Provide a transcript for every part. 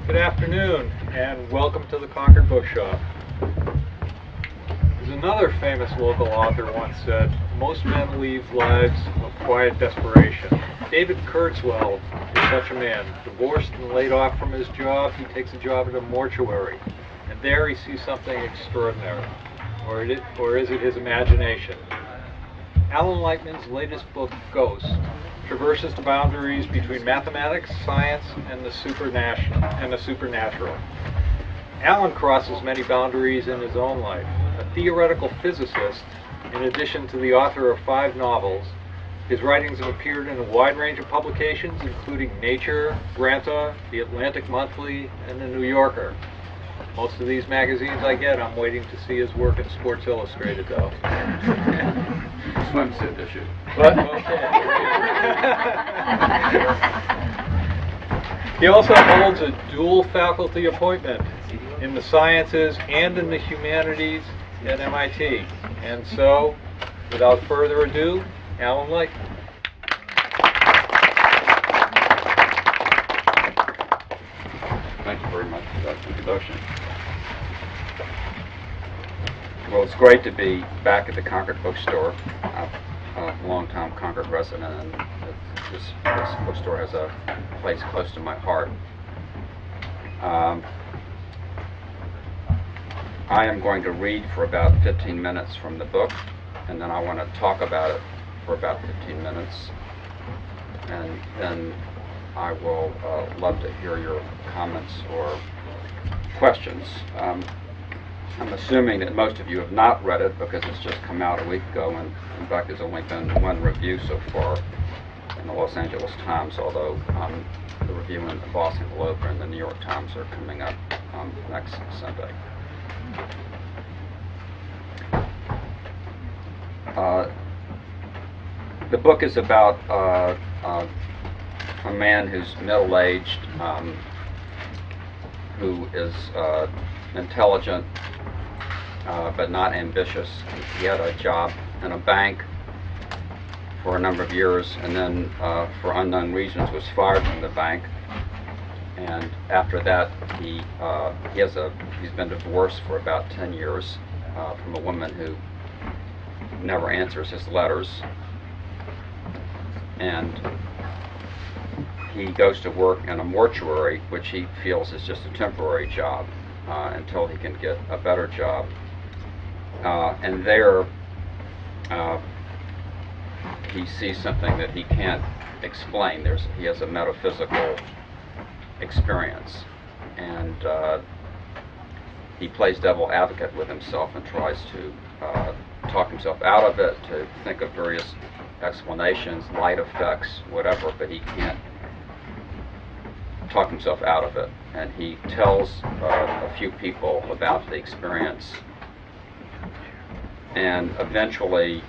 Good afternoon, and welcome to the Concord Bookshop. As another famous local author once said, most men lead lives of quiet desperation. David Kurzweil is such a man. Divorced and laid off from his job, he takes a job at a mortuary, and there he sees something extraordinary. Or is it his imagination? Alan Lightman's latest book, Ghost, traverses the boundaries between mathematics, science, and the supernatural. Alan crosses many boundaries in his own life. A theoretical physicist, in addition to the author of 5 novels, his writings have appeared in a wide range of publications, including Nature, Granta, The Atlantic Monthly, and The New Yorker. Most of these magazines I get, I'm waiting to see his work in Sports Illustrated, though. Swimsuit issue. But, okay. He also holds a dual faculty appointment in the sciences and in the humanities at MIT. And so, without further ado, Alan Lightman. Thank you very much for that introduction. Well, it's great to be back at the Concord bookstore. I'm a long-time Concord resident, and this bookstore has a place close to my heart. I am going to read for about 15 minutes from the book, and then I want to talk about it for about 15 minutes, and then I will love to hear your comments or questions. I'm assuming that most of you have not read it because it's just come out a week ago, and in fact there's only been one review so far in the Los Angeles Times, although the review in the Boston Globe and the New York Times are coming up next Sunday. The book is about a man who's middle-aged, who is intelligent but not ambitious. He had a job in a bank for a number of years, and then for unknown reasons was fired from the bank. And after that, he's been divorced for about 10 years from a woman who never answers his letters. And he goes to work in a mortuary, which he feels is just a temporary job until he can get a better job. And there he sees something that he can't explain. He has a metaphysical experience, and he plays devil advocate with himself and tries to talk himself out of it, to think of various explanations, light effects, whatever, but he can't talk himself out of it. And he tells a few people about the experience, and eventually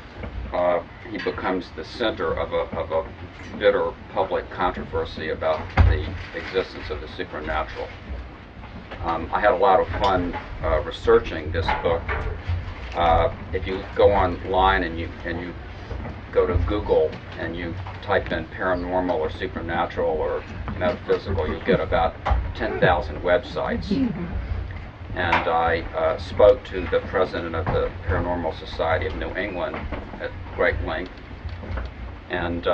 he becomes the center of a bitter public controversy about the existence of the supernatural. I had a lot of fun researching this book. If you go online and you go to Google and you type in paranormal or supernatural or metaphysical, you'll get about 10,000 websites. And I spoke to the president of the Paranormal Society of New England at great length, and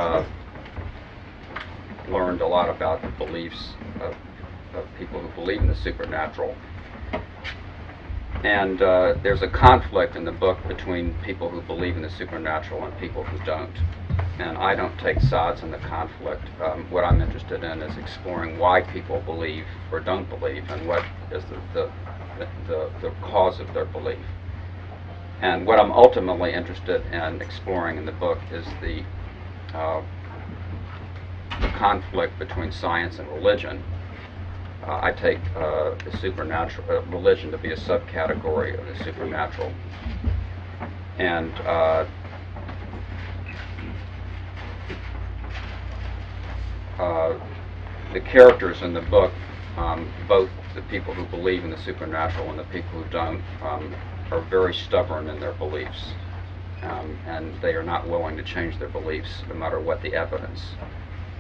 learned a lot about the beliefs of people who believe in the supernatural. And there's a conflict in the book between people who believe in the supernatural and people who don't. And I don't take sides in the conflict. What I'm interested in is exploring why people believe or don't believe, and what is the cause of their belief. And what I'm ultimately interested in exploring in the book is the conflict between science and religion. I take the supernatural religion to be a subcategory of the supernatural, and the characters in the book, both the people who believe in the supernatural and the people who don't, are very stubborn in their beliefs, and they are not willing to change their beliefs no matter what the evidence.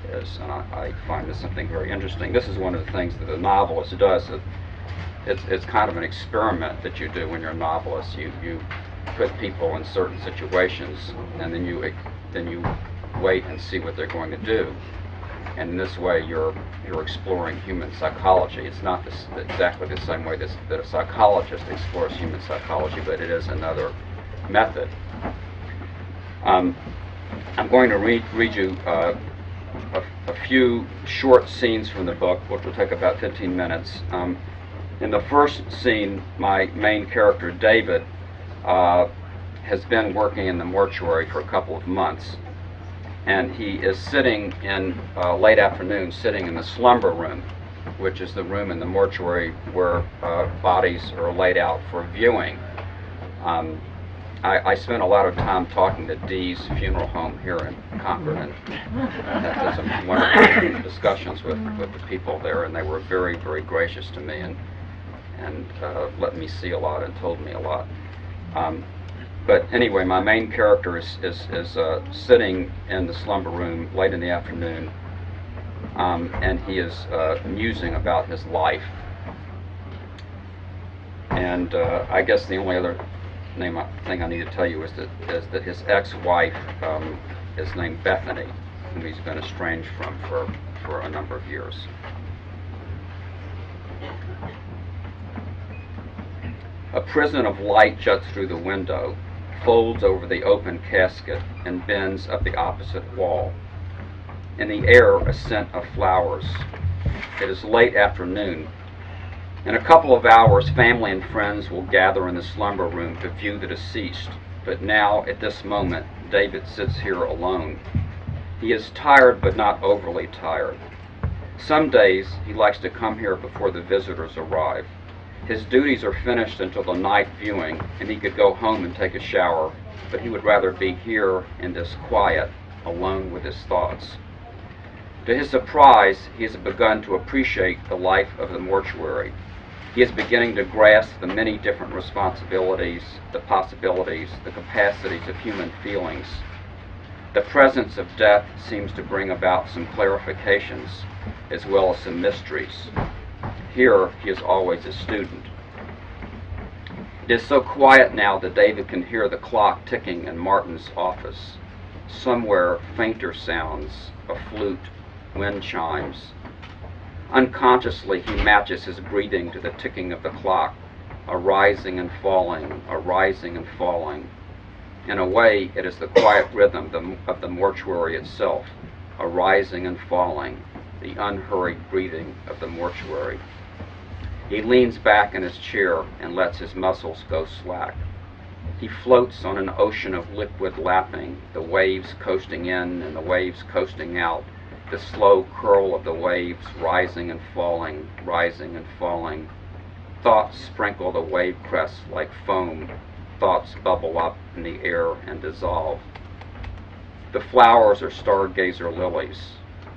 is, and I find this something very interesting. This is one of the things that a novelist does. It's kind of an experiment that you do when you're a novelist. You put people in certain situations, and then you wait and see what they're going to do. And in this way, you're exploring human psychology. It's not exactly the same way that a psychologist explores human psychology, but it is another method. I'm going to read you a few short scenes from the book, which will take about 15 minutes. In the first scene, my main character, David, has been working in the mortuary for a couple of months, and he is sitting in late afternoon, sitting in the slumber room, which is the room in the mortuary where bodies are laid out for viewing. I spent a lot of time talking to Dee's funeral home here in Concord, and had some wonderful discussions with the people there, and they were very, very gracious to me and let me see a lot and told me a lot. But anyway, my main character is sitting in the slumber room late in the afternoon, and he is musing about his life. And I guess the only other thing I need to tell you is that his ex-wife is named Bethany, whom he's been estranged from for a number of years. A prison of light juts through the window, folds over the open casket, and bends up the opposite wall. In the air, a scent of flowers. It is late afternoon. In a couple of hours, family and friends will gather in the slumber room to view the deceased. But now, at this moment, David sits here alone. He is tired, but not overly tired. Some days, he likes to come here before the visitors arrive. His duties are finished until the night viewing, and he could go home and take a shower, but he would rather be here in this quiet, alone with his thoughts. To his surprise, he has begun to appreciate the life of the mortuary. He is beginning to grasp the many different responsibilities, the possibilities, the capacities of human feelings. The presence of death seems to bring about some clarifications, as well as some mysteries. Here, he is always a student. It is so quiet now that David can hear the clock ticking in Martin's office. Somewhere, fainter sounds, a flute, wind chimes. Unconsciously, he matches his breathing to the ticking of the clock, a rising and falling, a rising and falling. In a way, it is the quiet rhythm of the mortuary itself, a rising and falling, the unhurried breathing of the mortuary. He leans back in his chair and lets his muscles go slack. He floats on an ocean of liquid lapping, the waves coasting in and the waves coasting out, the slow curl of the waves rising and falling, rising and falling. Thoughts sprinkle the wave crests like foam. Thoughts bubble up in the air and dissolve. The flowers are stargazer lilies.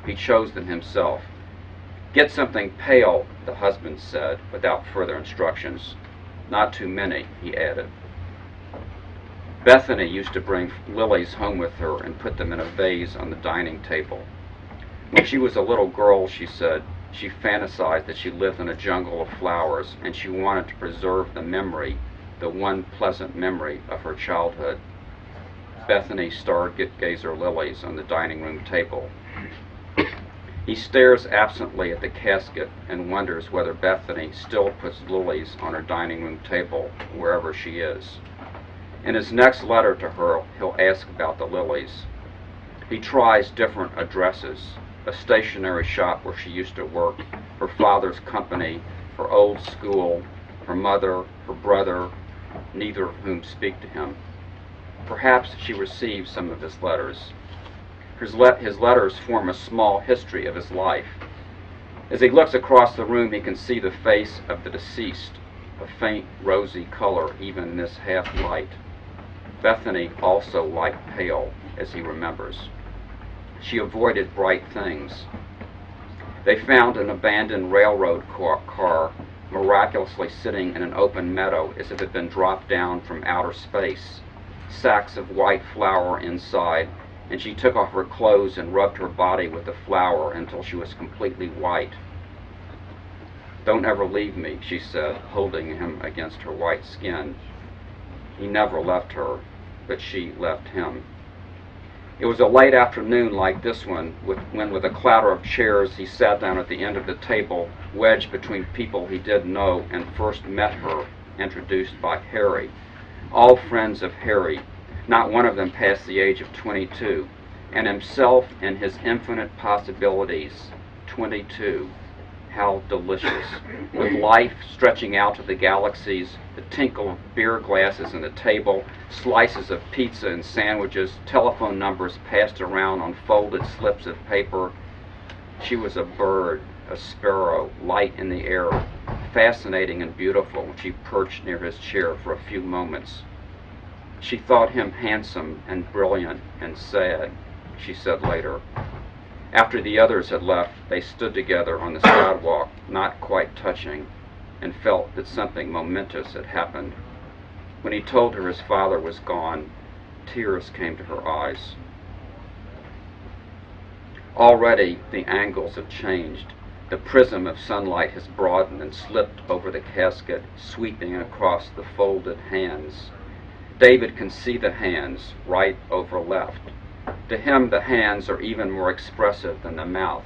He chose them himself. "Get something pale," the husband said, without further instructions. "Not too many," he added. Bethany used to bring lilies home with her and put them in a vase on the dining table. When she was a little girl, she said, she fantasized that she lived in a jungle of flowers, and she wanted to preserve the memory, the one pleasant memory of her childhood. Bethany stargazer lilies on the dining room table. He stares absently at the casket and wonders whether Bethany still puts lilies on her dining room table, wherever she is. In his next letter to her, he'll ask about the lilies. He tries different addresses: a stationery shop where she used to work, her father's company, her old school, her mother, her brother, neither of whom speak to him. Perhaps she receives some of his letters. His letters form a small history of his life. As he looks across the room, he can see the face of the deceased, a faint rosy color even in this half light. Bethany also liked pale, as he remembers. She avoided bright things. They found an abandoned railroad car miraculously sitting in an open meadow as if it had been dropped down from outer space, sacks of white flour inside, and she took off her clothes and rubbed her body with the flour until she was completely white. "Don't ever leave me," she said, holding him against her white skin. He never left her, but she left him. It was a late afternoon like this one, when with a clatter of chairs he sat down at the end of the table, wedged between people he did know, and first met her, introduced by Harry. All friends of Harry, not one of them past the age of 22, and himself and his infinite possibilities, 22. How delicious, with life stretching out to the galaxies, the tinkle of beer glasses on the table, slices of pizza and sandwiches, telephone numbers passed around on folded slips of paper. She was a bird, a sparrow, light in the air, fascinating and beautiful when she perched near his chair for a few moments. She thought him handsome and brilliant and sad, she said later. After the others had left, they stood together on the sidewalk, not quite touching, and felt that something momentous had happened. When he told her his father was gone, tears came to her eyes. Already the angles have changed. The prism of sunlight has broadened and slipped over the casket, sweeping across the folded hands. David can see the hands, right over left. To him, the hands are even more expressive than the mouth.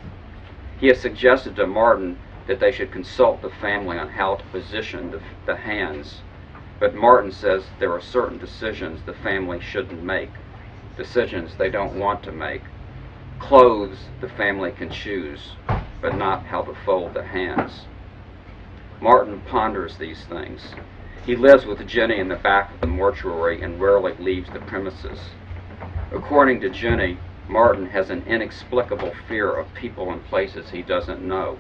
He has suggested to Martin that they should consult the family on how to position the hands, but Martin says there are certain decisions the family shouldn't make, decisions they don't want to make. Clothes the family can choose, but not how to fold the hands. Martin ponders these things. He lives with Jenny in the back of the mortuary and rarely leaves the premises. According to Jenny, Martin has an inexplicable fear of people and places he doesn't know.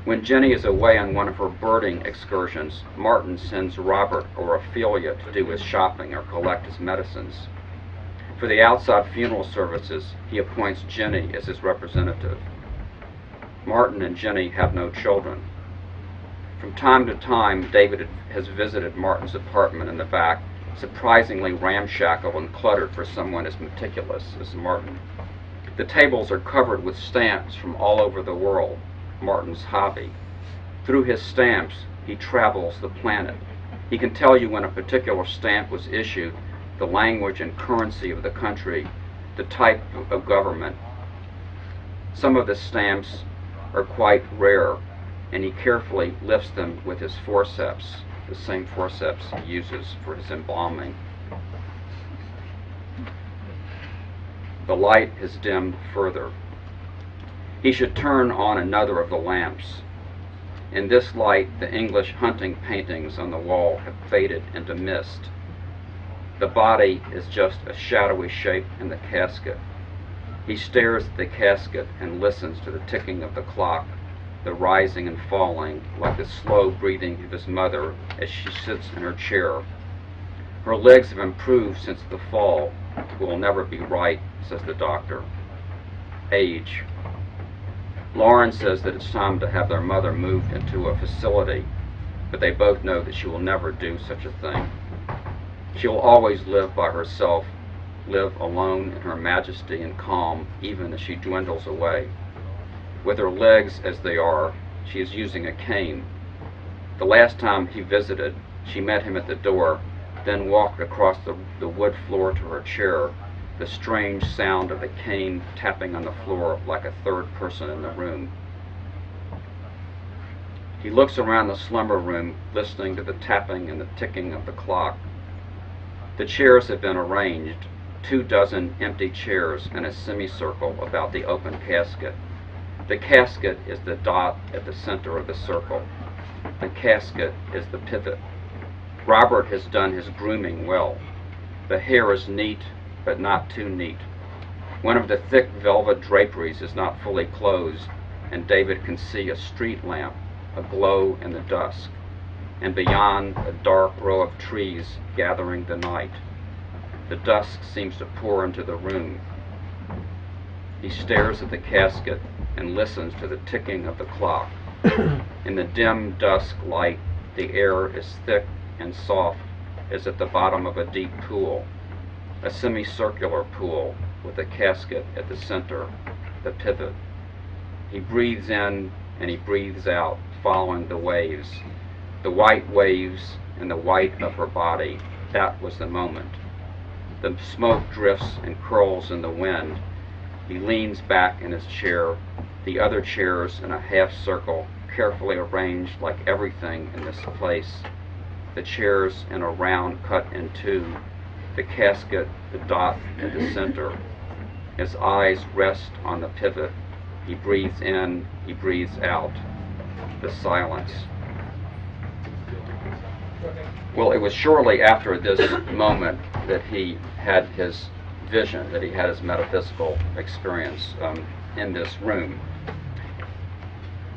When Jenny is away on one of her birding excursions, Martin sends Robert or Ophelia to do his shopping or collect his medicines. For the outside funeral services, he appoints Jenny as his representative. Martin and Jenny have no children. From time to time, David has visited Martin's apartment in the back, surprisingly ramshackle and cluttered for someone as meticulous as Martin. The tables are covered with stamps from all over the world, Martin's hobby. Through his stamps, he travels the planet. He can tell you when a particular stamp was issued, the language and currency of the country, the type of government. Some of the stamps are quite rare, and he carefully lifts them with his forceps, the same forceps he uses for his embalming. The light has dimmed further. He should turn on another of the lamps. In this light, the English hunting paintings on the wall have faded into mist. The body is just a shadowy shape in the casket. He stares at the casket and listens to the ticking of the clock, the rising and falling, like the slow breathing of his mother as she sits in her chair. Her legs have improved since the fall. It will never be right, says the doctor. Age. Lauren says that it's time to have their mother moved into a facility, but they both know that she will never do such a thing. She will always live by herself, live alone in her majesty and calm, even as she dwindles away. With her legs as they are, she is using a cane. The last time he visited, she met him at the door, then walked across the wood floor to her chair, the strange sound of the cane tapping on the floor like a third person in the room. He looks around the slumber room, listening to the tapping and the ticking of the clock. The chairs have been arranged, 24 empty chairs in a semicircle about the open casket. The casket is the dot at the center of the circle. The casket is the pivot. Robert has done his grooming well. The hair is neat, but not too neat. One of the thick velvet draperies is not fully closed, and David can see a street lamp, aglow in the dusk, and beyond a dark row of trees gathering the night. The dusk seems to pour into the room. He stares at the casket and listens to the ticking of the clock. In the dim dusk light, the air is thick and soft as at the bottom of a deep pool, a semicircular pool with a casket at the center, the pivot. He breathes in and he breathes out, following the waves. The white waves and the white of her body. That was the moment. The smoke drifts and curls in the wind. He leans back in his chair, the other chairs in a half circle, carefully arranged like everything in this place. The chairs in a round cut in two, the casket, the dot at the center. His eyes rest on the pivot. He breathes in, he breathes out. The silence. Well, it was surely after this moment that he had his vision, that he had his metaphysical experience in this room.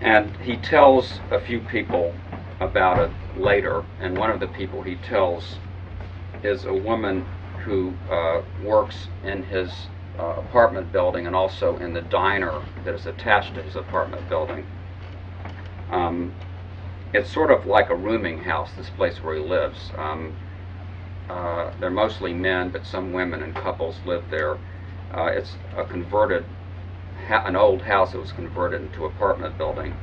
And he tells a few people about it later, and one of the people he tells is a woman who works in his apartment building and also in the diner that is attached to his apartment building. It's sort of like a rooming house, this place where he lives. They're mostly men, but some women and couples live there. It's a converted, an old house that was converted into an apartment building.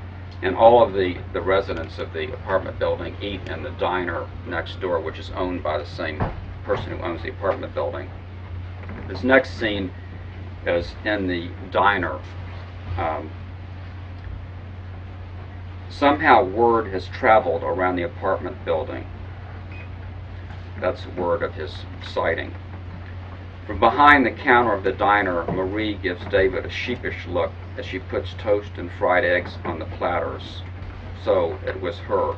And all of the residents of the apartment building eat in the diner next door, which is owned by the same person who owns the apartment building. This next scene is in the diner. Somehow word has traveled around the apartment building. That's word of his sighting. From behind the counter of the diner, Marie gives David a sheepish look as she puts toast and fried eggs on the platters. So it was her.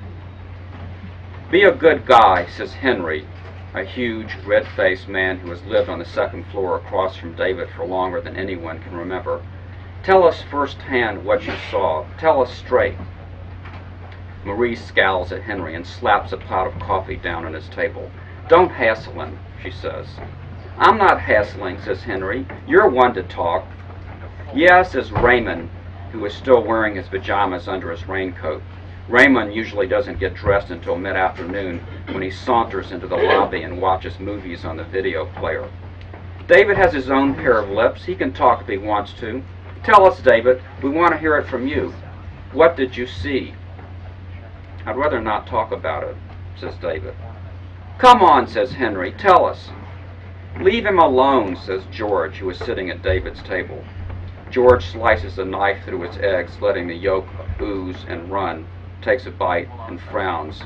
"Be a good guy," says Henry, a huge, red-faced man who has lived on the second floor across from David for longer than anyone can remember. "Tell us firsthand what you saw. Tell us straight." Marie scowls at Henry and slaps a pot of coffee down on his table. "Don't hassle him," she says. "I'm not hassling," says Henry. "You're one to talk." "Yeah," says Raymond, who is still wearing his pajamas under his raincoat. Raymond usually doesn't get dressed until mid-afternoon when he saunters into the lobby and watches movies on the video player. "David has his own pair of lips. He can talk if he wants to. Tell us, David. We want to hear it from you. What did you see?" "I'd rather not talk about it," says David. "Come on," says Henry. "Tell us." "Leave him alone," says George, who is sitting at David's table. George slices a knife through its eggs, letting the yolk ooze and run, takes a bite, and frowns.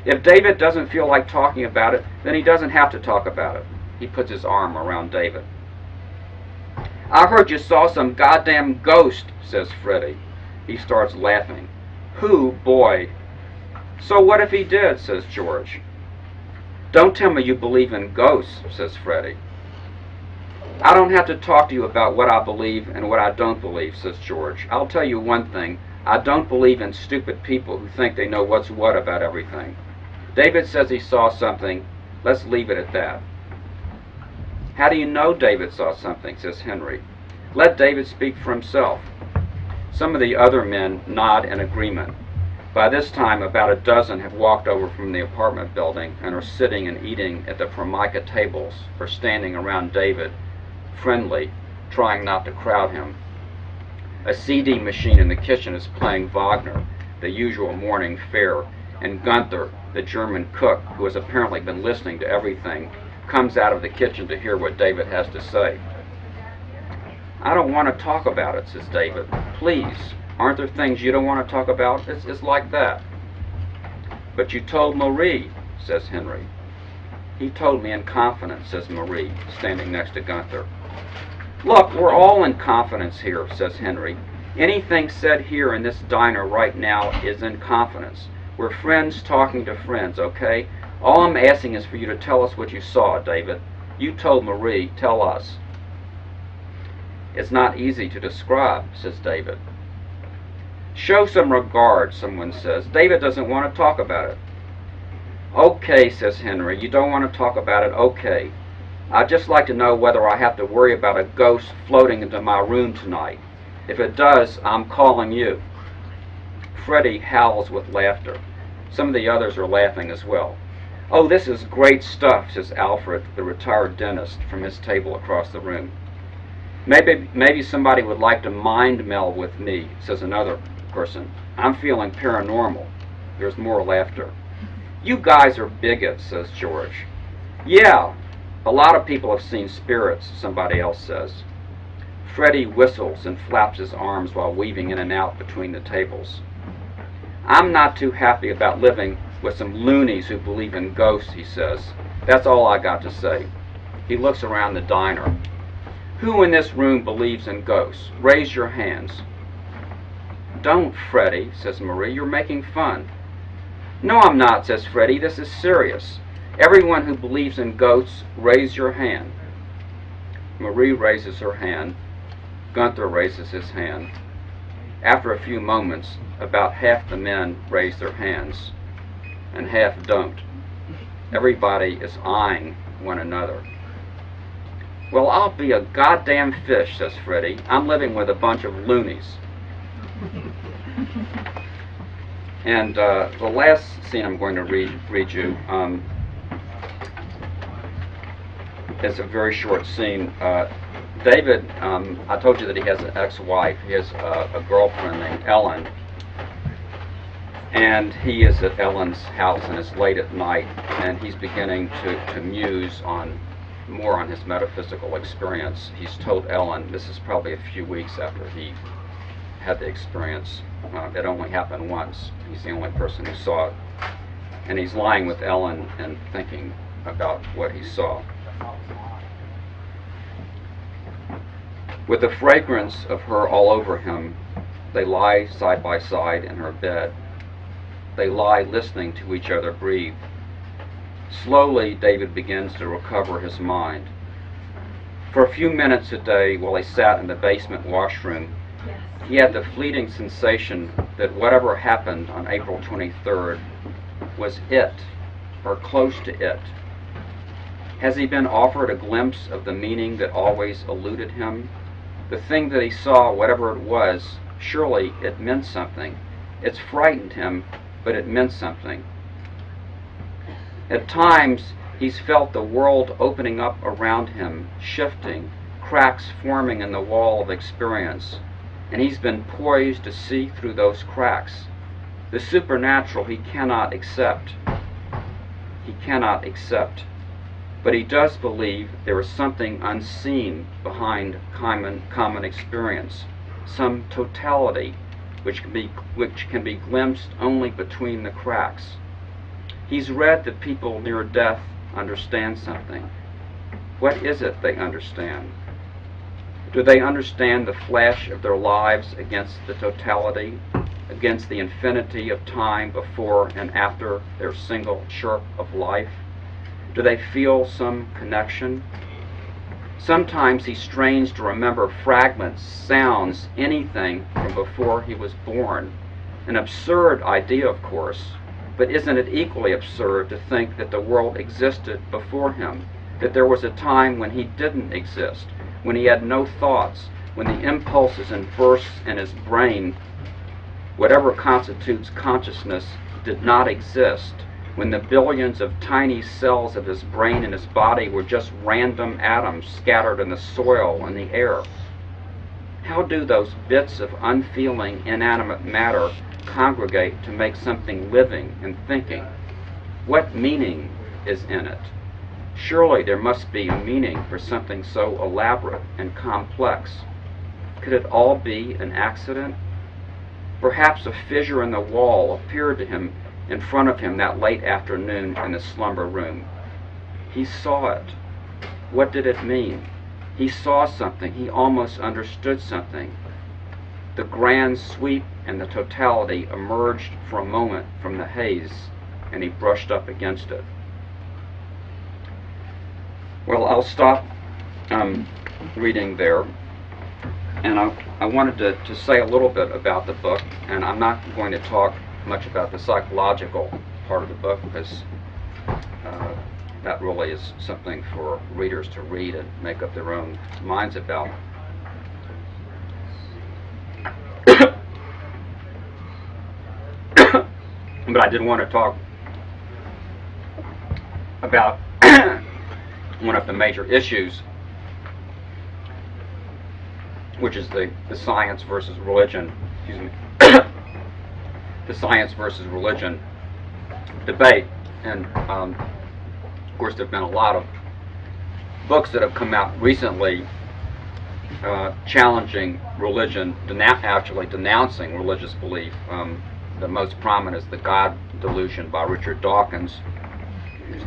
"If David doesn't feel like talking about it, then he doesn't have to talk about it." He puts his arm around David. "I heard you saw some goddamn ghost," says Freddie. He starts laughing. "Who, boy?" "So what if he did?" says George. "Don't tell me you believe in ghosts," says Freddie. "I don't have to talk to you about what I believe and what I don't believe," says George. "I'll tell you one thing. I don't believe in stupid people who think they know what's what about everything. David says he saw something. Let's leave it at that." "How do you know David saw something?" says Henry. "Let David speak for himself." Some of the other men nod in agreement. By this time, about a dozen have walked over from the apartment building and are sitting and eating at the formica tables or standing around David, friendly, trying not to crowd him. A CD machine in the kitchen is playing Wagner, the usual morning fare, and Gunther, the German cook, who has apparently been listening to everything, comes out of the kitchen to hear what David has to say. "I don't want to talk about it," says David. "Please, aren't there things you don't want to talk about? It's like that." "But you told Marie," says Henry. "He told me in confidence," says Marie, standing next to Gunther. "Look, we're all in confidence here," says Henry. "Anything said here in this diner right now is in confidence. We're friends talking to friends, okay? All I'm asking is for you to tell us what you saw, David. You told Marie, tell us." "It's not easy to describe," says David. "Show some regard," someone says. "David doesn't want to talk about it." "Okay," says Henry. "You don't want to talk about it, okay. I'd just like to know whether I have to worry about a ghost floating into my room tonight. If it does, I'm calling you." Freddie howls with laughter. Some of the others are laughing as well. "Oh, this is great stuff," says Alfred, the retired dentist, from his table across the room. Maybe somebody would like to mind meld with me," says another person. "I'm feeling paranormal." There's more laughter. "You guys are bigots," says George. "Yeah, a lot of people have seen spirits," somebody else says. Freddie whistles and flaps his arms while weaving in and out between the tables. "I'm not too happy about living with some loonies who believe in ghosts," he says. "That's all I got to say." He looks around the diner. "Who in this room believes in ghosts? Raise your hands." "Don't, Freddie," says Marie. "You're making fun." "No, I'm not," says Freddie. "This is serious. Everyone who believes in ghosts, raise your hand." Marie raises her hand. Gunther raises his hand. After a few moments, about half the men raise their hands, and half don't. Everybody is eyeing one another. "Well, I'll be a goddamn fish," says Freddie. "I'm living with a bunch of loonies." And the last scene I'm going to read you is a very short scene. David, I told you that he has an ex-wife. He has a girlfriend named Ellen. And he is at Ellen's house, and it's late at night, and he's beginning to muse more on his metaphysical experience. He's told Ellen, this is probably a few weeks after he had the experience. It only happened once. He's the only person who saw it. And he's lying with Ellen and thinking about what he saw. With the fragrance of her all over him, they lie side by side in her bed. They lie listening to each other breathe. Slowly, David begins to recover his mind. For a few minutes a day, while he sat in the basement washroom, he had the fleeting sensation that whatever happened on April 23rd was it, or close to it. Has he been offered a glimpse of the meaning that always eluded him? The thing that he saw, whatever it was, surely it meant something. It's frightened him, but it meant something. At times, he's felt the world opening up around him, shifting, cracks forming in the wall of experience, and he's been poised to see through those cracks. The supernatural he cannot accept. He cannot accept. But he does believe there is something unseen behind common experience, some totality which can be glimpsed only between the cracks. He's read that people near death understand something. What is it they understand? Do they understand the flash of their lives against the totality, against the infinity of time before and after their single chirp of life? Do they feel some connection? Sometimes he strains to remember fragments, sounds, anything from before he was born. An absurd idea, of course, but isn't it equally absurd to think that the world existed before him, that there was a time when he didn't exist, when he had no thoughts, when the impulses and bursts in his brain, whatever constitutes consciousness, did not exist, when the billions of tiny cells of his brain and his body were just random atoms scattered in the soil and the air? How do those bits of unfeeling, inanimate matter congregate to make something living and thinking? What meaning is in it? Surely there must be a meaning for something so elaborate and complex. Could it all be an accident? Perhaps a fissure in the wall appeared to him in front of him that late afternoon in the slumber room. He saw it. What did it mean? He saw something. He almost understood something. The grand sweep and the totality emerged for a moment from the haze, and he brushed up against it. Well, I'll stop reading there, and I wanted to say a little bit about the book, and I'm not going to talk much about the psychological part of the book, because that really is something for readers to read and make up their own minds about. But I did want to talk about one of the major issues, which is the science versus religion, excuse me, the science versus religion debate. And of course there have been a lot of books that have come out recently challenging religion, actually denouncing religious belief. The most prominent is The God Delusion by Richard Dawkins,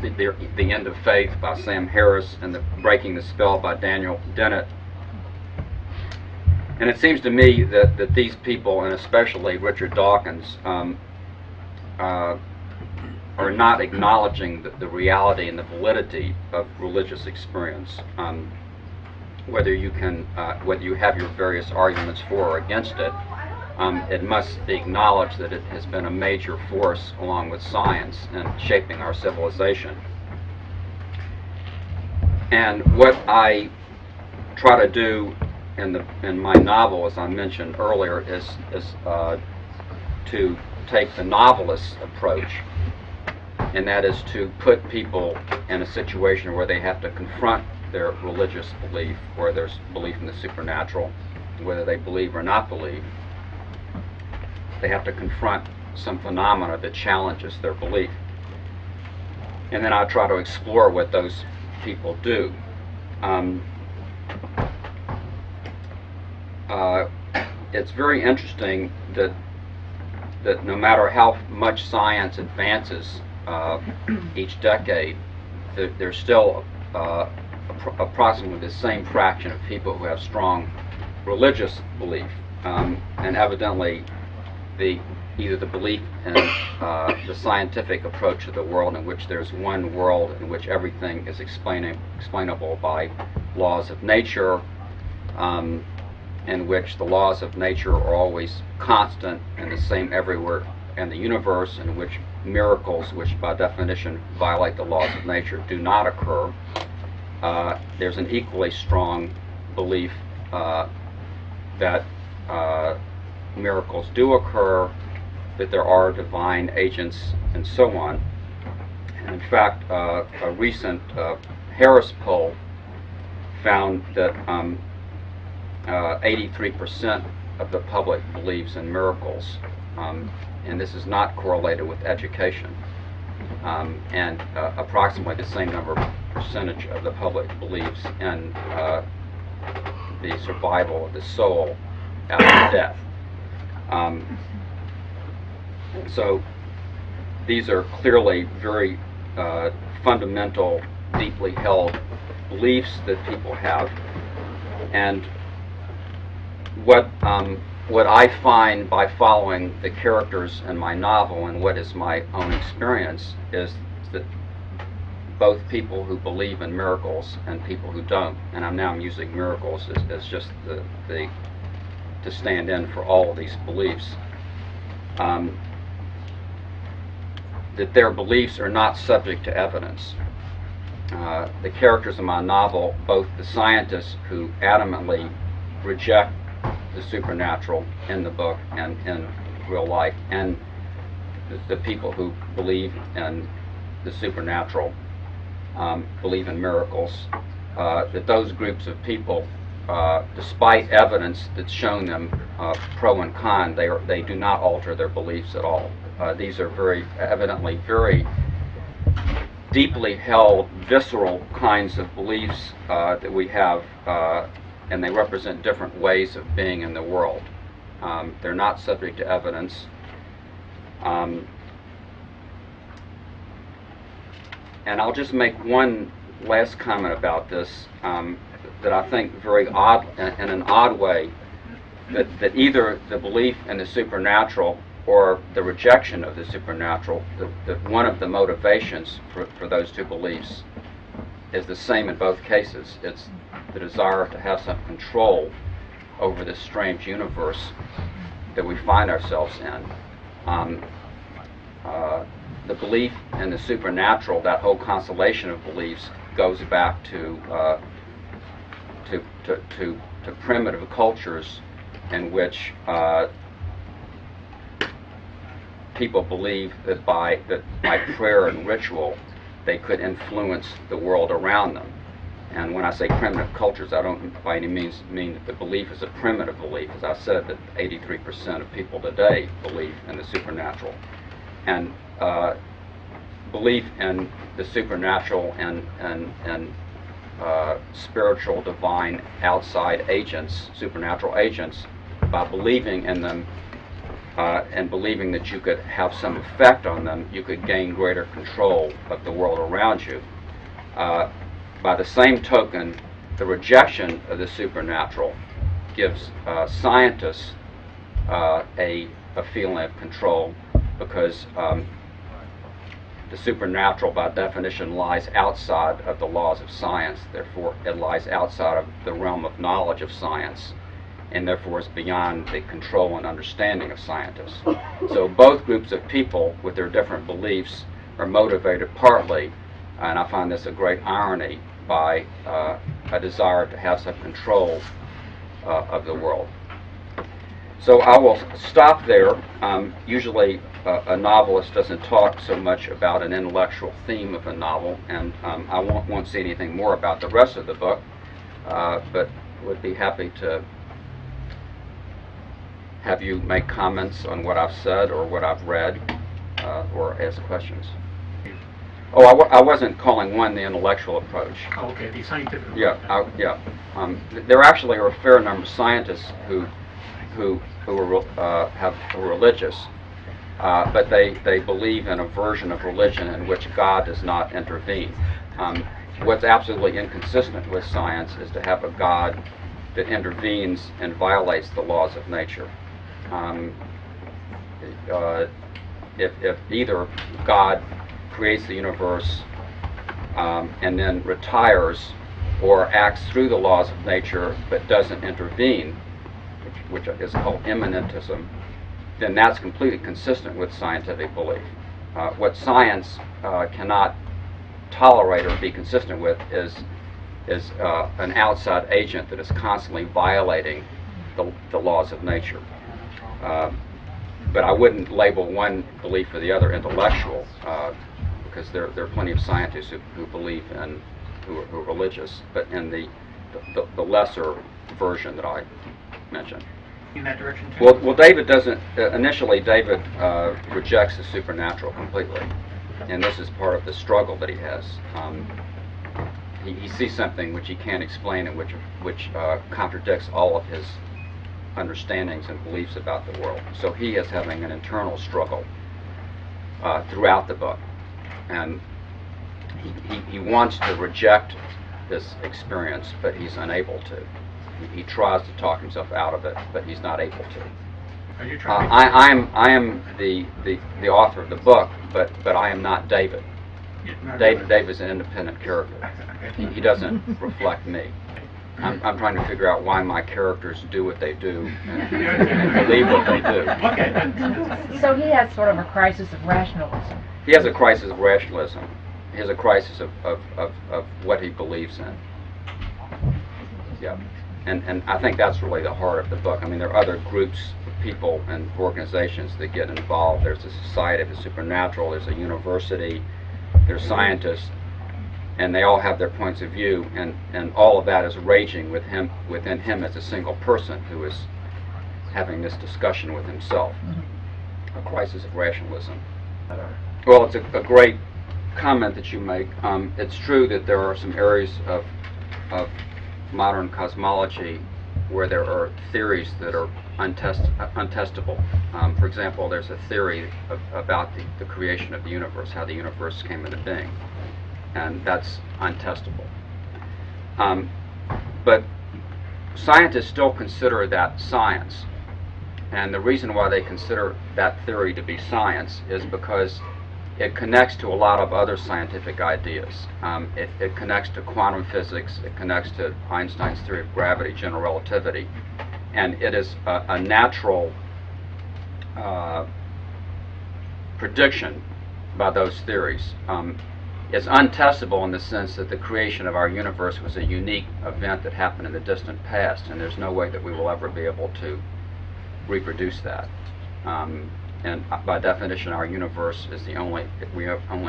The End of Faith by Sam Harris, and The Breaking the Spell by Daniel Dennett. And it seems to me that these people, and especially Richard Dawkins, are not acknowledging the reality and the validity of religious experience. Whether you have your various arguments for or against it, it must be acknowledged that it has been a major force, along with science, in shaping our civilization. And what I try to do in my novel, as I mentioned earlier, is to take the novelist's approach, and that is to put people in a situation where they have to confront their religious belief, or their belief in the supernatural, whether they believe or not believe. They have to confront some phenomena that challenges their belief. And then I try to explore what those people do. It's very interesting that no matter how much science advances each decade, there's still approximately the same fraction of people who have strong religious belief, and evidently either the belief in the scientific approach to the world, in which there's one world in which everything is explainable by laws of nature, in which the laws of nature are always constant and the same everywhere in the universe, in which miracles, which by definition violate the laws of nature, do not occur. There's an equally strong belief that miracles do occur, that there are divine agents, and so on. And in fact, a recent Harris poll found that 83% of the public believes in miracles, and this is not correlated with education, and approximately the same percentage of the public believes in the survival of the soul after death. So these are clearly very fundamental, deeply held beliefs that people have. And what I find by following the characters in my novel, and what is my own experience, is that both people who believe in miracles and people who don't, and I'm using miracles as just to stand in for all of these beliefs, that their beliefs are not subject to evidence. The characters in my novel, both the scientists who adamantly reject the supernatural in the book and in real life, and the people who believe in the supernatural, believe in miracles, that those groups of people, despite evidence that's shown them pro and con, they do not alter their beliefs at all. These are very evidently very deeply held, visceral kinds of beliefs that we have, and they represent different ways of being in the world. They're not subject to evidence. And I'll just make one last comment about this, that I think very odd, in an odd way, that either the belief in the supernatural or the rejection of the supernatural, that one of the motivations for those two beliefs is the same in both cases. It's the desire to have some control over this strange universe that we find ourselves in. The belief in the supernatural, that whole constellation of beliefs, goes back to primitive cultures in which people believe that by prayer and ritual they could influence the world around them. And when I say primitive cultures, I don't by any means mean that the belief is a primitive belief. As I said, that 83% of people today believe in the supernatural. And belief in the supernatural and spiritual, divine, outside agents, supernatural agents, by believing in them and believing that you could have some effect on them, you could gain greater control of the world around you. By the same token, the rejection of the supernatural gives scientists a feeling of control, because the supernatural, by definition, lies outside of the laws of science. Therefore, it lies outside of the realm of knowledge of science, and therefore is beyond the control and understanding of scientists. So both groups of people, with their different beliefs, are motivated partly, and I find this a great irony, by a desire to have some control of the world. So I will stop there. Usually a novelist doesn't talk so much about an intellectual theme of a novel, and I won't say anything more about the rest of the book, but would be happy to have you make comments on what I've said or what I've read, or ask questions. Oh, I wasn't calling one the intellectual approach. Oh, okay, the scientific approach. Yeah, there actually are a fair number of scientists who are religious, but they believe in a version of religion in which God does not intervene. What's absolutely inconsistent with science is to have a God that intervenes and violates the laws of nature. If either God creates the universe and then retires, or acts through the laws of nature but doesn't intervene, which is called immanentism, then that's completely consistent with scientific belief. What science cannot tolerate or be consistent with is an outside agent that is constantly violating the laws of nature. But I wouldn't label one belief or the other intellectual, because there are plenty of scientists who believe in, who are religious, but in the lesser version that I mentioned. In that direction too? Well, David doesn't. Initially, David rejects the supernatural completely, and this is part of the struggle that he has. He sees something which he can't explain, and which contradicts all of his understandings and beliefs about the world. So he is having an internal struggle throughout the book, and he wants to reject this experience, but he's unable to. He tries to talk himself out of it, but he's not able to. Are you trying I am the author of the book, but I am not David. David is an independent character. He doesn't reflect me. I'm trying to figure out why my characters do what they do and believe what they do. Okay. So he has sort of a crisis of rationalism. He has a crisis of rationalism. He has a crisis of what he believes in. Yeah. And I think that's really the heart of the book. I mean, there are other groups of people and organizations that get involved. There's the Society of the Supernatural, there's a university, there's scientists, and they all have their points of view, and all of that is raging within him as a single person who is having this discussion with himself. A crisis of rationalism. Well, it's a great comment that you make. It's true that there are some areas of modern cosmology where there are theories that are untestable. For example, there's a theory about the creation of the universe, how the universe came into being, and that's untestable. But scientists still consider that science, and the reason why they consider that theory to be science is because it connects to a lot of other scientific ideas. It connects to quantum physics, it connects to Einstein's theory of gravity, general relativity, and it is a natural prediction by those theories. It's untestable in the sense that the creation of our universe was a unique event that happened in the distant past, and there's no way that we will ever be able to reproduce that. and by definition, our universe is only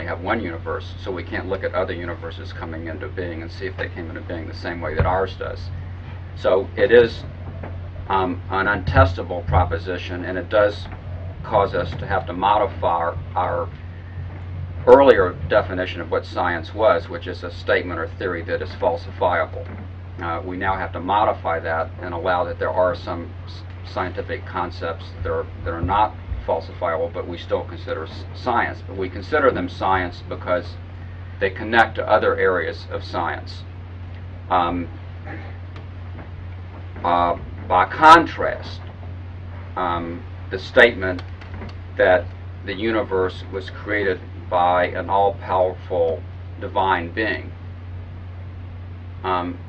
have one universe, so we can't look at other universes coming into being and see if they came into being the same way that ours does. So it is an untestable proposition, and it does cause us to have to modify our earlier definition of what science was, which is a statement or theory that is falsifiable. We now have to modify that and allow that there are some scientific concepts that are not falsifiable, but we still consider science. But we consider them science because they connect to other areas of science. By contrast, the statement that the universe was created by an all-powerful divine being,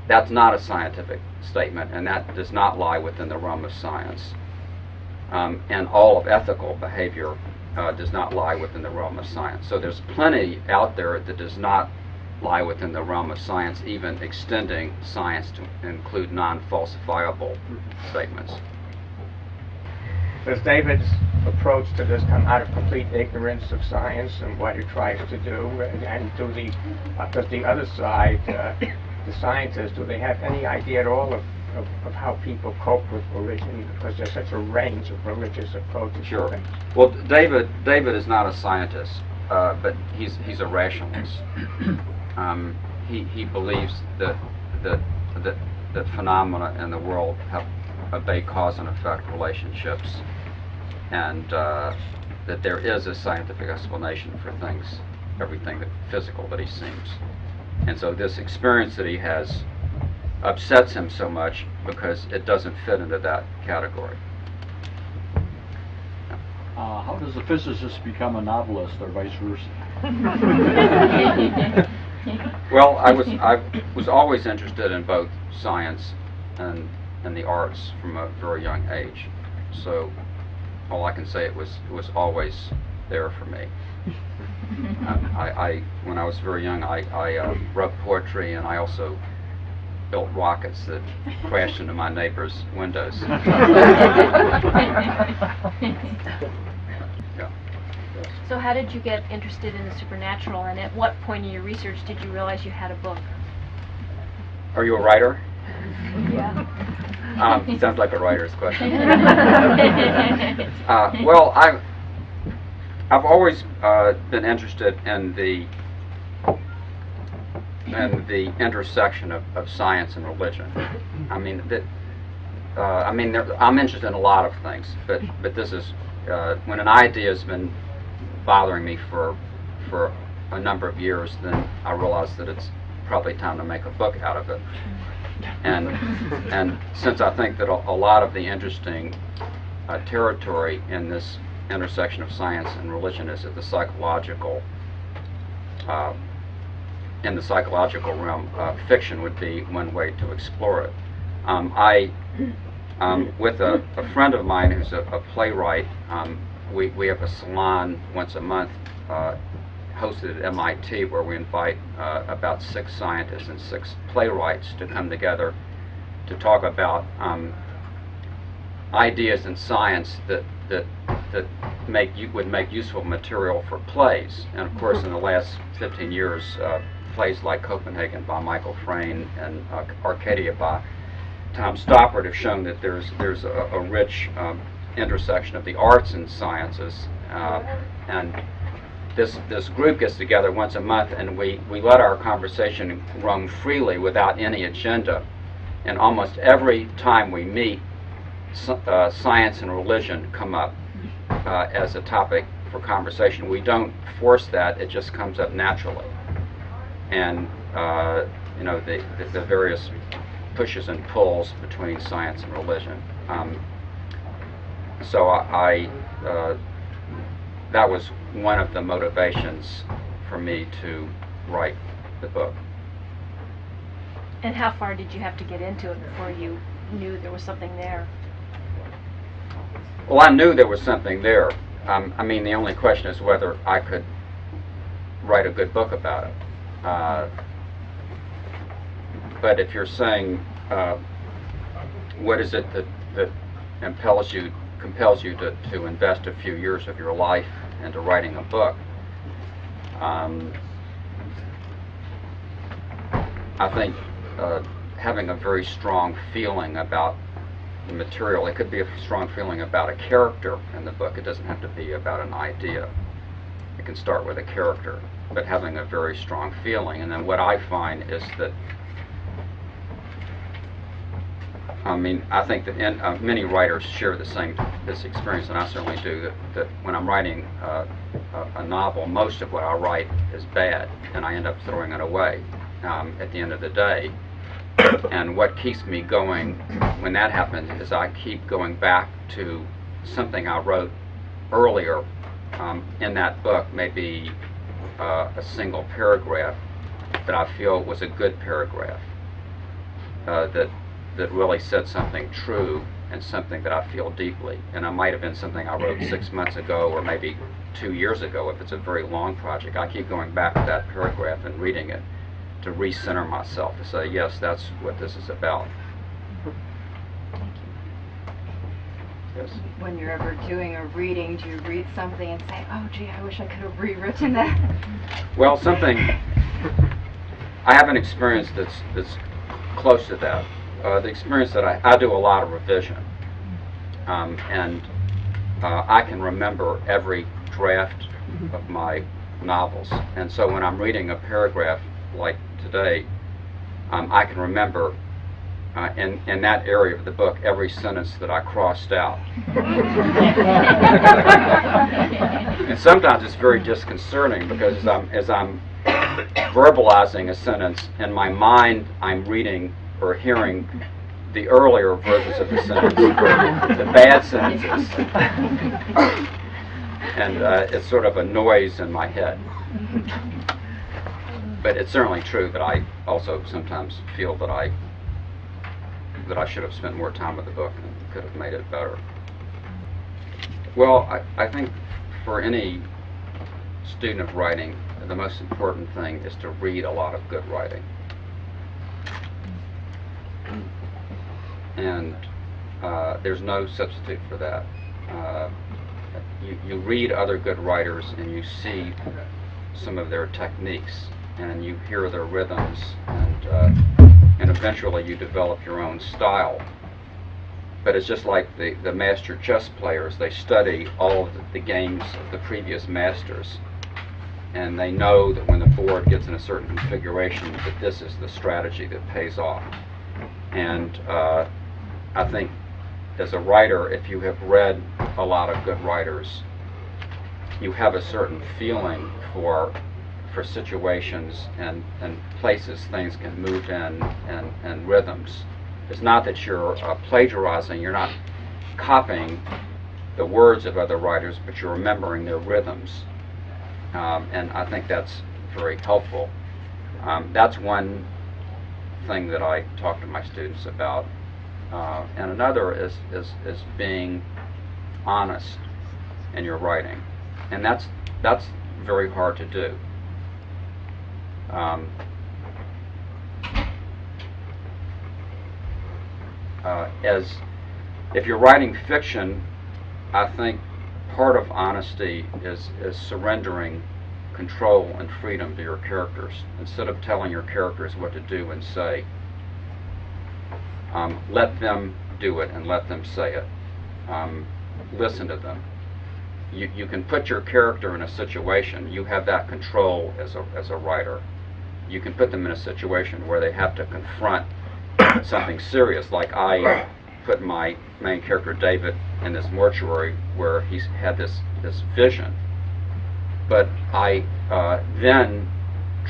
that's not a scientific statement, and that does not lie within the realm of science. And all of ethical behavior does not lie within the realm of science. So there's plenty out there that does not lie within the realm of science, even extending science to include non-falsifiable statements. Does David's approach to this come out of complete ignorance of science and what it tries to do? And does the other side, the scientists, do they have any idea at all of how people cope with religion? Because there's such a range of religious approaches. Sure. To things. Well, David is not a scientist, but he's a rationalist. He believes that phenomena in the world obey cause and effect relationships, and that there is a scientific explanation for things, everything physical that he sees. And so this experience that he has upsets him so much because it doesn't fit into that category. How does a physicist become a novelist, or vice versa? Well, I was always interested in both science and the arts from a very young age. So all I can say, it was always there for me. When I was very young, I wrote poetry, and I also built rockets that crashed into my neighbors' windows. Yeah. So how did you get interested in the supernatural, and at what point in your research did you realize you had a book? Are you a writer? Yeah. Sounds like a writer's question. Well, I've always been interested in the intersection of science and religion. I mean, I'm interested in a lot of things, but this is when an idea has been bothering me for a number of years, then I realized that it's probably time to make a book out of it. And since I think that a lot of the interesting territory in this intersection of science and religion is at the psychological, in the psychological realm, fiction would be one way to explore it. With a friend of mine who's a playwright, we have a salon once a month hosted at MIT, where we invite about 6 scientists and 6 playwrights to come together to talk about ideas in science that would make useful material for plays. And of course, in the last 15 years, plays like Copenhagen by Michael Frayn and Arcadia by Tom Stoppard have shown that there's a rich intersection of the arts and sciences, and this group gets together once a month, and we let our conversation roam freely without any agenda. And almost every time we meet, science and religion come up as a topic for conversation. We don't force that; it just comes up naturally. And the various pushes and pulls between science and religion. So that was one of the motivations for me to write the book. And how far did you have to get into it before you knew there was something there? Well, I knew there was something there. I mean, the only question is whether I could write a good book about it. But if you're saying, what is it that impels you compels you to invest a few years of your life into writing a book. I think having a very strong feeling about the material, it could be a strong feeling about a character in the book. It doesn't have to be about an idea. It can start with a character, but having a very strong feeling. And then what I find is that, I think that many writers share this experience, and I certainly do, that when I'm writing a novel, most of what I write is bad, and I end up throwing it away at the end of the day. And what keeps me going when that happens is I keep going back to something I wrote earlier in that book, maybe a single paragraph that I feel was a good paragraph, that really said something true and something that I feel deeply. And it might have been something I wrote 6 months ago or maybe 2 years ago if it's a very long project. I keep going back to that paragraph and reading it to recenter myself, to say, yes, that's what this is about. Yes. When you're ever doing a reading, do you read something and say, oh gee, I wish I could have rewritten that? Well, I have an experience that's close to that. The experience that I do a lot of revision, and I can remember every draft of my novels, and so when I'm reading a paragraph like today, I can remember in that area of the book every sentence that I crossed out. And sometimes it's very disconcerting because as I'm verbalizing a sentence, in my mind I'm reading or hearing the earlier versions of the sentence, the bad sentences, and it's sort of a noise in my head. But it's certainly true that I also sometimes feel that I should have spent more time with the book and could have made it better. Well, I think for any student of writing, the most important thing is to read a lot of good writing. And there's no substitute for that. You read other good writers and you see some of their techniques and you hear their rhythms, and eventually you develop your own style. But it's just like the master chess players. They study all of the games of the previous masters, and they know that when the board gets in a certain configuration that this is the strategy that pays off. And I think as a writer, if you have read a lot of good writers, you have a certain feeling for situations and places things can move in, and rhythms. It's not that you're plagiarizing, you're not copying the words of other writers, but you're remembering their rhythms. And I think that's very helpful. That's one thing that I talk to my students about. And another is being honest in your writing. And that's very hard to do. As if you're writing fiction, I think part of honesty is surrendering control and freedom to your characters. Instead of telling your characters what to do and say, let them do it and let them say it. Listen to them. You can put your character in a situation. You have that control as a writer. You can put them in a situation where they have to confront something serious, like I put my main character David in this mortuary where he's had this vision. But I then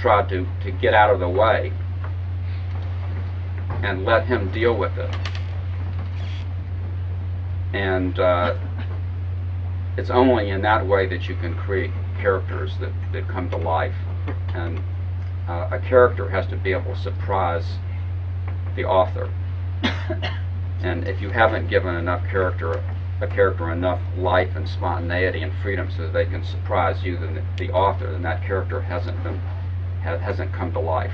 tried to get out of the way and let him deal with it. And it's only in that way that you can create characters that come to life. And a character has to be able to surprise the author. And if you haven't given a character enough life and spontaneity and freedom so that they can surprise you, then the author, then that character hasn't come to life.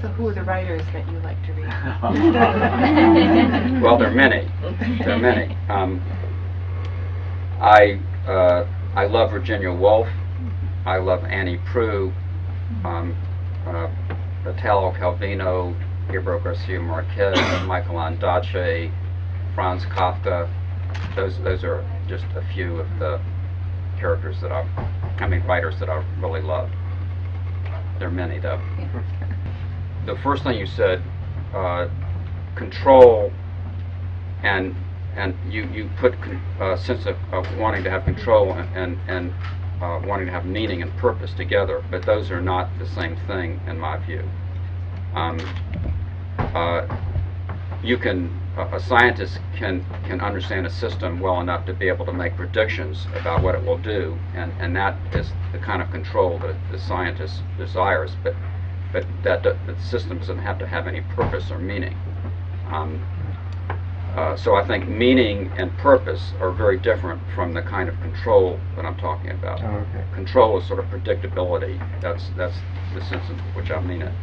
So who are the writers that you like to read? Well, there are many. There are many. I love Virginia Woolf. I love Annie Proulx, Italo Calvino, Gabriel Garcia Marquez, Michael Ondaatje, Franz Kafka. Those are just a few of the characters that writers that I really love. There are many, though. The first thing you said, control, and you put a sense of wanting to have control and wanting to have meaning and purpose together, but those are not the same thing in my view. A scientist can understand a system well enough to be able to make predictions about what it will do, and that is the kind of control that the scientist desires, but the system doesn't have to have any purpose or meaning. So I think meaning and purpose are very different from the kind of control that I'm talking about. Oh, okay. Control is sort of predictability. That's the sense in which I mean it.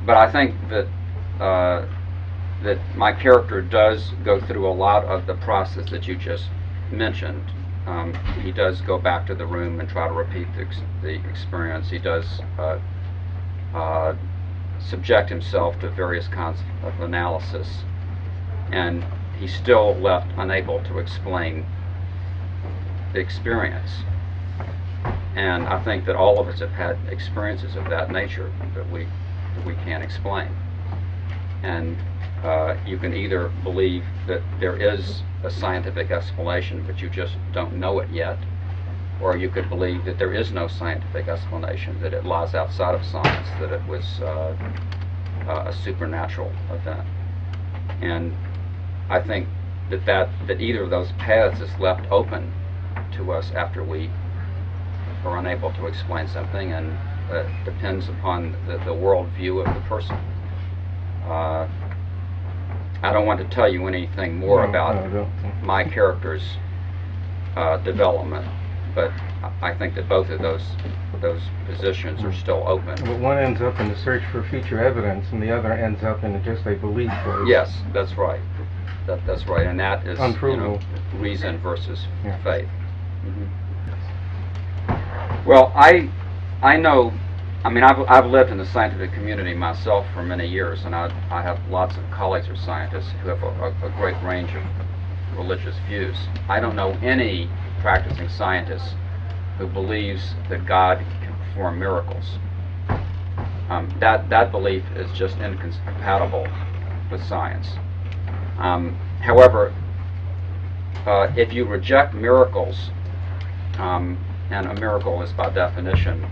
But I think that that my character does go through a lot of the process that you just mentioned. He does go back to the room and try to repeat the experience. He does subject himself to various kinds of analysis, and he's still left unable to explain the experience. And I think that all of us have had experiences of that nature that we can't explain. And you can either believe that there is a scientific explanation, but you just don't know it yet, or you could believe that there is no scientific explanation, that it lies outside of science, that it was a supernatural event. And I think that either of those paths is left open to us after we are unable to explain something, and depends upon the world view of the person. I don't want to tell you anything more about my character's development, but I think that both of those positions are still open. But one ends up in the search for future evidence, and the other ends up in just a belief. Yes, that's right. That's right, and that is unprovable. Reason versus faith. Well, I know. I mean, I've lived in the scientific community myself for many years, and I have lots of colleagues who are scientists who have a great range of religious views. I don't know any practicing scientist who believes that God can perform miracles. That belief is just incompatible with science. However, if you reject miracles, and a miracle is by definition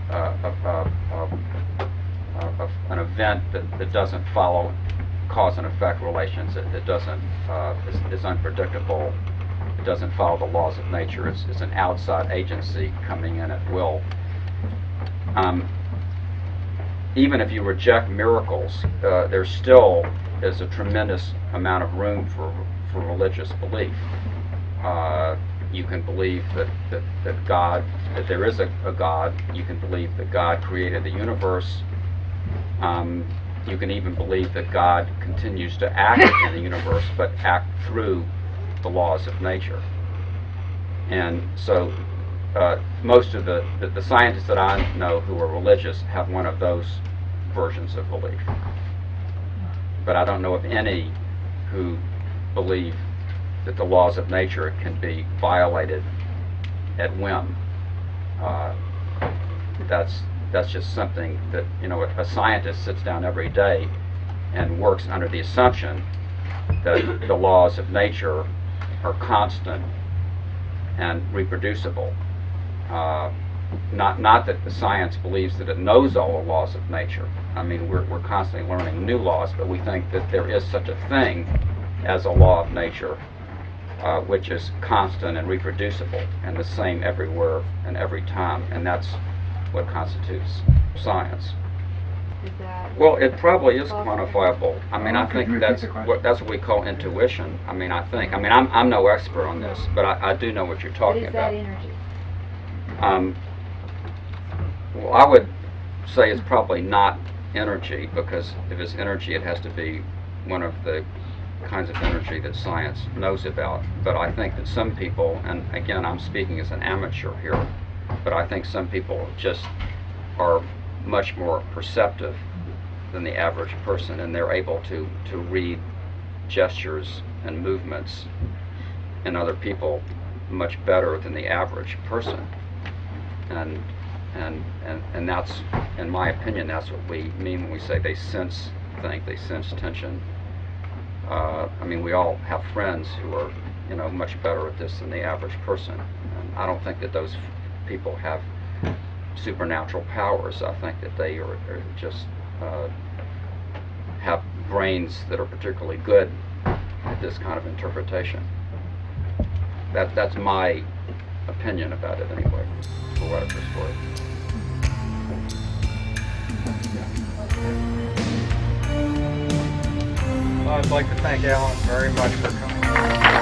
an event that doesn't follow cause and effect relations. It doesn't is unpredictable. It doesn't follow the laws of nature. It's an outside agency coming in at will. Even if you reject miracles, there still is a tremendous amount of room for religious belief. You can believe that God, that there is a God. You can believe that God created the universe. You can even believe that God continues to act in the universe, but act through the laws of nature. And so most of the scientists that I know who are religious have one of those versions of belief. But I don't know of any who believe that the laws of nature can be violated at whim. That's just something that, a scientist sits down every day and works under the assumption that the laws of nature are constant and reproducible. Not that the science believes that it knows all the laws of nature. I mean, we're constantly learning new laws, but we think that there is such a thing as a law of nature, which is constant and reproducible and the same everywhere and every time, and that's what constitutes science. Is that Well, it probably is possible? quantifiable. I mean, I Could you think repeat that's the question? what we call intuition. I mean, I'm no expert on this, but I do know what you're What talking is about. that energy? Well, I would say it's probably not energy, because if it's energy, it has to be one of the kinds of energy that science knows about. But I think that some people, and again, I'm speaking as an amateur here, but I think some people just are much more perceptive than the average person, and they're able to read gestures and movements in other people much better than the average person. And that's, in my opinion, that's what we mean when we say they sense they sense tension. I mean, we all have friends who are, much better at this than the average person. And I don't think that those people have supernatural powers. I think that they are just have brains that are particularly good at this kind of interpretation. That's my opinion about it anyway, for what it's worth. I'd like to thank Alan very much for coming.